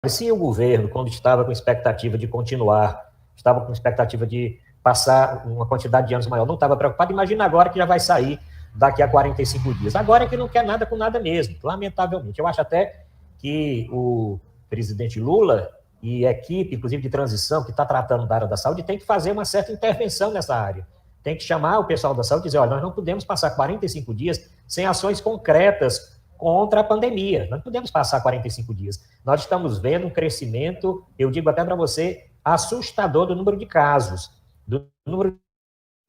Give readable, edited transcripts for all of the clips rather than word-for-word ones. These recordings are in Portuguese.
se o governo, quando estava com expectativa de continuar, estava com expectativa de passar uma quantidade de anos maior, não estava preocupado, imagina agora que já vai sair daqui a 45 dias. Agora é que não quer nada com nada mesmo, lamentavelmente. Eu acho até que o presidente Lula e a equipe, inclusive de transição, que está tratando da área da saúde, tem que fazer uma certa intervenção nessa área. Tem que chamar o pessoal da saúde e dizer, olha, nós não podemos passar 45 dias sem ações concretas contra a pandemia. Nós não podemos passar 45 dias. Nós estamos vendo um crescimento, eu digo até para você, assustador do número de casos, do número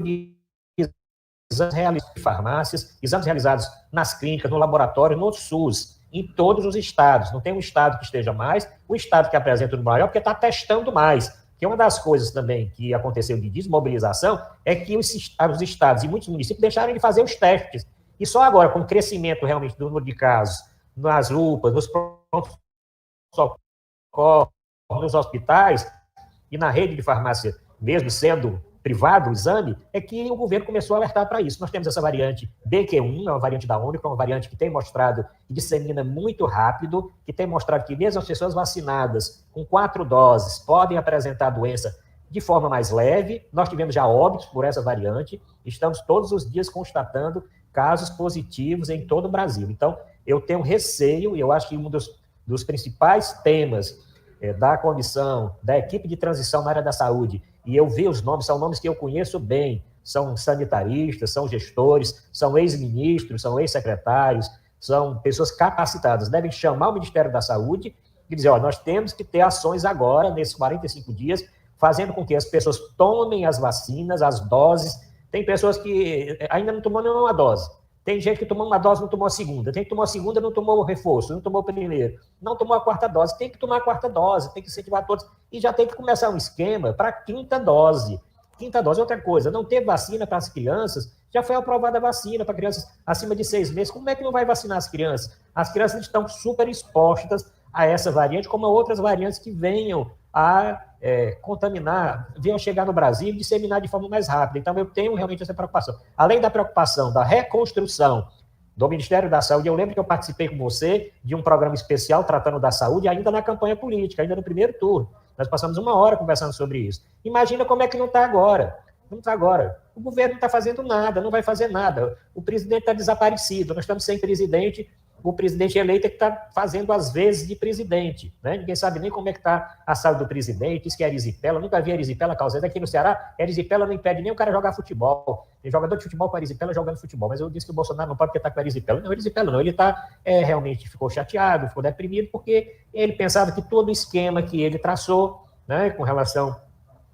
de exames realizados em farmácias, exames realizados nas clínicas, no laboratório, no SUS, em todos os estados. Não tem um estado que esteja mais, o estado que apresenta o maior, porque está testando mais. Porque uma das coisas também que aconteceu de desmobilização é que os estados e muitos municípios deixaram de fazer os testes. E só agora, com o crescimento realmente do número de casos nas UPAs, nos pronto-socorros, nos hospitais e na rede de farmácia, mesmo sendo privado o exame, é que o governo começou a alertar para isso. Nós temos essa variante BQ1, é uma variante da Ômicron, uma variante que tem mostrado que dissemina muito rápido, que tem mostrado que mesmo as pessoas vacinadas com 4 doses podem apresentar a doença de forma mais leve. Nós tivemos já óbitos por essa variante, estamos todos os dias constatando casos positivos em todo o Brasil. Então, eu tenho receio, e eu acho que um dos principais temas da comissão, da equipe de transição na área da saúde, e eu vi os nomes, são nomes que eu conheço bem, são sanitaristas, são gestores, são ex-ministros, são ex-secretários, são pessoas capacitadas, devem chamar o Ministério da Saúde e dizer, ó, nós temos que ter ações agora, nesses 45 dias, fazendo com que as pessoas tomem as vacinas, as doses. Tem pessoas que ainda não tomou nenhuma dose. Tem gente que tomou uma dose, não tomou a segunda. Tem que tomar a segunda, não tomou o reforço, não tomou o primeiro. Não tomou a quarta dose. Tem que tomar a quarta dose, tem que incentivar todos. E já tem que começar um esquema para a quinta dose. Quinta dose é outra coisa. Não ter vacina para as crianças, já foi aprovada a vacina para crianças acima de 6 meses. Como é que não vai vacinar as crianças? As crianças estão super expostas a essa variante, como a outras variantes que venham a contaminar, venham chegar no Brasil e disseminar de forma mais rápida. Então, eu tenho realmente essa preocupação. Além da preocupação da reconstrução do Ministério da Saúde, eu lembro que eu participei com você de um programa especial tratando da saúde, ainda na campanha política, ainda no primeiro turno. Nós passamos 1 hora conversando sobre isso. Imagina como é que não está agora. Não está agora. O governo não está fazendo nada, não vai fazer nada. O presidente está desaparecido, nós estamos sem presidente. O presidente eleito é que está fazendo as vezes de presidente, né? Ninguém sabe nem como é que está a saúde do presidente, diz que é erisipela, nunca vi erisipela causando. Aqui no Ceará, erisipela não impede nem o cara jogar futebol. Tem jogador de futebol com erisipela jogando futebol, mas eu disse que o Bolsonaro não pode porque está com erisipela. Não, erisipela não, ele está realmente ficou chateado, ficou deprimido, porque ele pensava que todo o esquema que ele traçou, né, com relação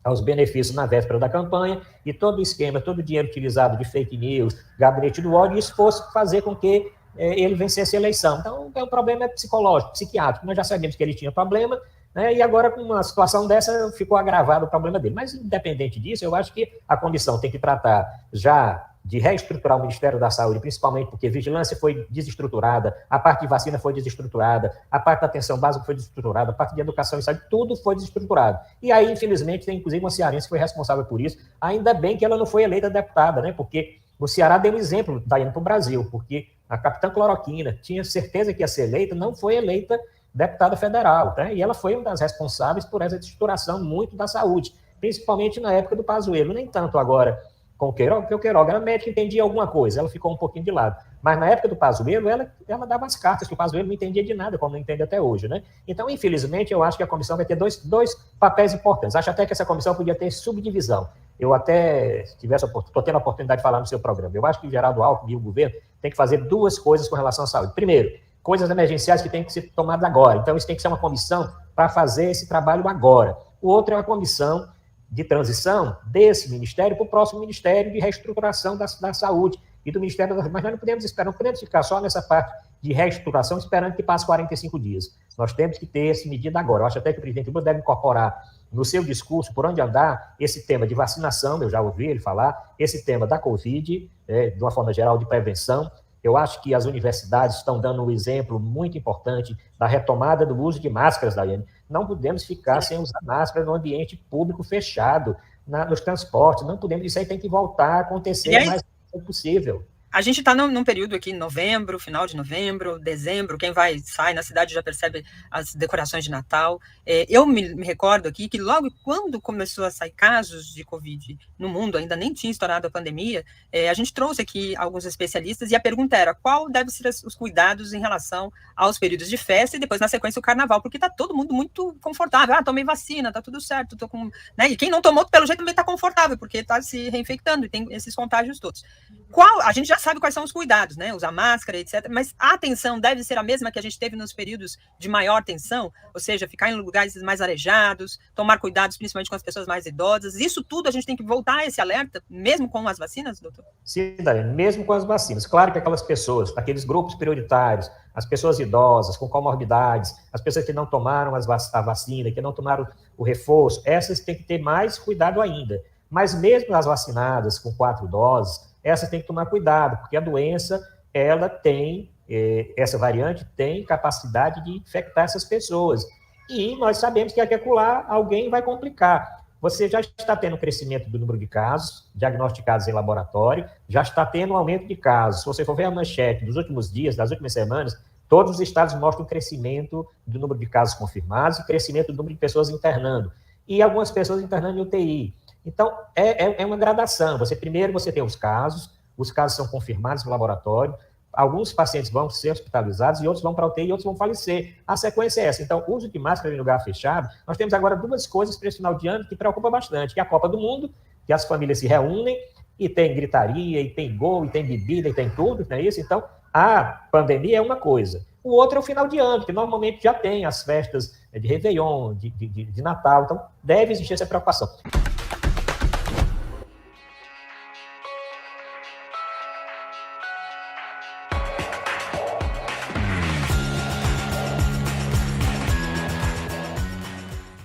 aos benefícios na véspera da campanha, e todo o esquema, todo o dinheiro utilizado de fake news, gabinete do ódio, isso fosse fazer com que ele vencesse a eleição. Então, é um problema psicológico, psiquiátrico. Nós já sabíamos que ele tinha problema, né, e agora, com uma situação dessa, ficou agravado o problema dele. Mas, independente disso, eu acho que a comissão tem que tratar já de reestruturar o Ministério da Saúde, principalmente porque a vigilância foi desestruturada, a parte de vacina foi desestruturada, a parte da atenção básica foi desestruturada, a parte de educação e saúde, tudo foi desestruturado. E aí, infelizmente, tem inclusive uma cearense que foi responsável por isso. Ainda bem que ela não foi eleita deputada, né, porque o Ceará deu um exemplo, está indo para o Brasil, porque a capitã Cloroquina tinha certeza que ia ser eleita, não foi eleita deputada federal, né? E ela foi uma das responsáveis por essa destruturação muito da saúde, principalmente na época do Pazuello, nem tanto agora com o Queiroga, porque o Queiroga era médico, entendia alguma coisa, ela ficou um pouquinho de lado. Mas na época do Pazuello, ela dava as cartas, que o Pazuello não entendia de nada, como não entende até hoje, né? Então, infelizmente, eu acho que a comissão vai ter dois papéis importantes. Acho até que essa comissão podia ter subdivisão. Eu até estou tendo a oportunidade de falar no seu programa. Eu acho que o Geraldo Alckmin e o governo tem que fazer 2 coisas com relação à saúde. Primeiro, coisas emergenciais que têm que ser tomadas agora. Então, isso tem que ser uma comissão para fazer esse trabalho agora. O outro é uma comissão de transição desse ministério para o próximo ministério de reestruturação da saúde e do Ministério da Saúde. Mas nós não podemos esperar, não podemos ficar só nessa parte de reestruturação esperando que passe 45 dias. Nós temos que ter essa medida agora. Eu acho até que o presidente Lula deve incorporar no seu discurso, por onde andar, esse tema de vacinação, eu já ouvi ele falar, esse tema da Covid, de uma forma geral de prevenção. Eu acho que as universidades estão dando um exemplo muito importante da retomada do uso de máscaras, Daiane. Não podemos ficar sem usar máscara no ambiente público fechado, nos transportes, não podemos, isso aí tem que voltar a acontecer o mais rápido possível. A gente está num período aqui, novembro, final de novembro, dezembro, quem sai na cidade já percebe as decorações de Natal. Eu me recordo aqui que logo quando começou a sair casos de Covid no mundo, ainda nem tinha estourado a pandemia, a gente trouxe aqui alguns especialistas e a pergunta era qual deve ser os cuidados em relação aos períodos de festa e depois na sequência o carnaval, porque está todo mundo muito confortável. Tomei vacina, tá tudo certo, tô com, né? E quem não tomou, pelo jeito também está confortável, porque está se reinfectando e tem esses contágios todos. A gente já sabe quais são os cuidados, né? Usar máscara, etc. Mas a atenção deve ser a mesma que a gente teve nos períodos de maior tensão, ou seja, ficar em lugares mais arejados, tomar cuidados principalmente com as pessoas mais idosas. Isso tudo a gente tem que voltar a esse alerta, mesmo com as vacinas, doutor? Sim, Daiane, mesmo com as vacinas. Claro que aquelas pessoas, aqueles grupos prioritários, as pessoas idosas, com comorbidades, as pessoas que não tomaram a vacina, que não tomaram o reforço, essas têm que ter mais cuidado ainda. Mas mesmo as vacinadas com 4 doses, essas têm que tomar cuidado, porque a doença, ela tem, essa variante tem capacidade de infectar essas pessoas. E nós sabemos que aqui e acolá alguém vai complicar. Você já está tendo um crescimento do número de casos diagnosticados em laboratório, já está tendo um aumento de casos. Se você for ver a manchete dos últimos dias, das últimas semanas, todos os estados mostram um crescimento do número de casos confirmados e crescimento do número de pessoas internando. E algumas pessoas internando em UTI. Então, é uma gradação. Primeiro você tem os casos são confirmados no laboratório, alguns pacientes vão ser hospitalizados e outros vão para a UTI e outros vão falecer. A sequência é essa. Então, uso de máscara em lugar fechado. Nós temos agora 2 coisas para esse final de ano que preocupam bastante, que é a Copa do Mundo, que as famílias se reúnem e tem gritaria, e tem gol, e tem bebida, e tem tudo, não é isso? Então, a pandemia é uma coisa. O outro é o final de ano, que normalmente já tem as festas de Réveillon, de Natal. Então, deve existir essa preocupação.